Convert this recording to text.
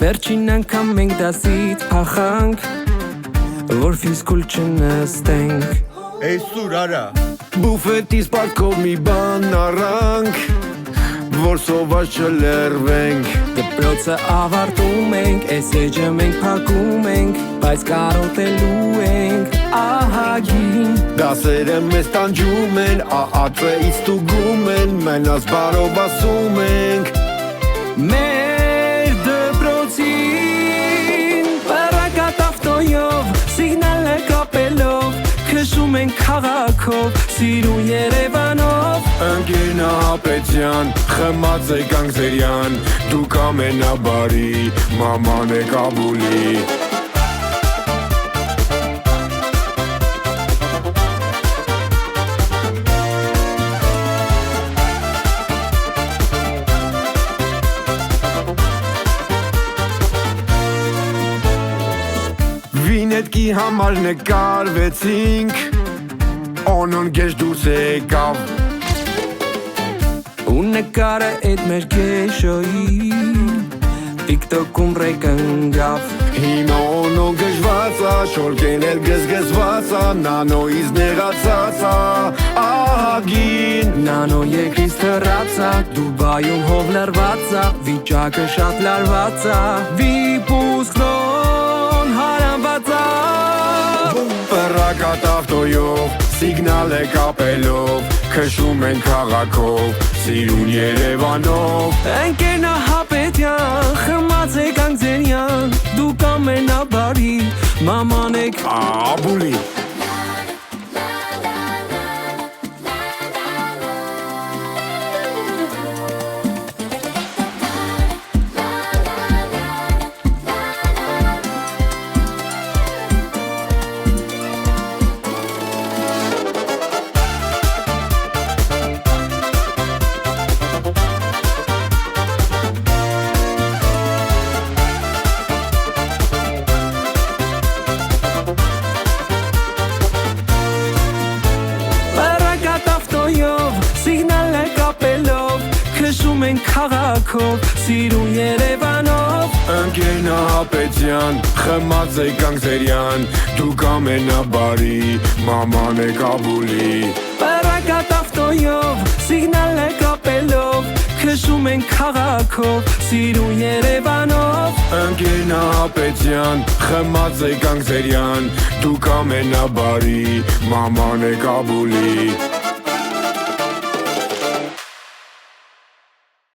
Վերջին անգամ մենք դասից փախանք, որ ֆիզկուլ չնստենք։ Էй սուր արա Բուֆետից պարտքով մի բան առանք, որ սոված չլերվենք։ Դպրոցը ավարտում ենք, էս էջը մենք փակում ենք, բայց կարոտելու ենք ահագին։ Դասերը մեզ տանջում են, ԱԱԾ-ից ստուգում են, մենաս բարով ասում ենք Մեր դպրոցին Պարակատ ավտոյով, սիգնալը կապելով, քշում ենք քաղաքով, սիրուն Երևանով։ Ընկերնա Հապետյան, խմած եկանք Զերյան, դուք ամենաբարի, մաման է Կաբուլի։ Վինետկի համար նկարվեցինք, օնոն գեշ դուրս եկավ։ Ու նկարը էդ մեր գեշոյին TikTok-ում ռեկնգավ։ Հիմա օնոն գժվացա, շորկեն էլ գզգզվածա, նանոյից նեղացացա, ահագին։ Նանո երկրից թռացա, Դուբայում հով լրվածա, վիճակը շատ լարվածա, վիպուսքնոն հարանվածա։ Պրակատ ավտոյով, սիգնալ է կապելով, քշում են քաղաքով, սիրուն Երևանով։ Ընկերնա Հապետյան, խմած եկանք Զերյան, դուք ամենաբարի, մաման եք Կաբուլի։ Սիգնալը կապելով, քշում ենք քաղաքով, սիրուն Երևանով։ Ընկերնա Հապետյան, խմած եկանք Զերյան, դուք ամենաբարի, մաման է Կաբուլի։ Պարակատ ավտոյով, սիգնալը կապելով, քշում ենք քաղաքով, սիրուն Երևանով։ Ընկերնա Հապետյան, խմած եկանք Զերյան, դուք ամենաբարի, մաման է Կաբուլի։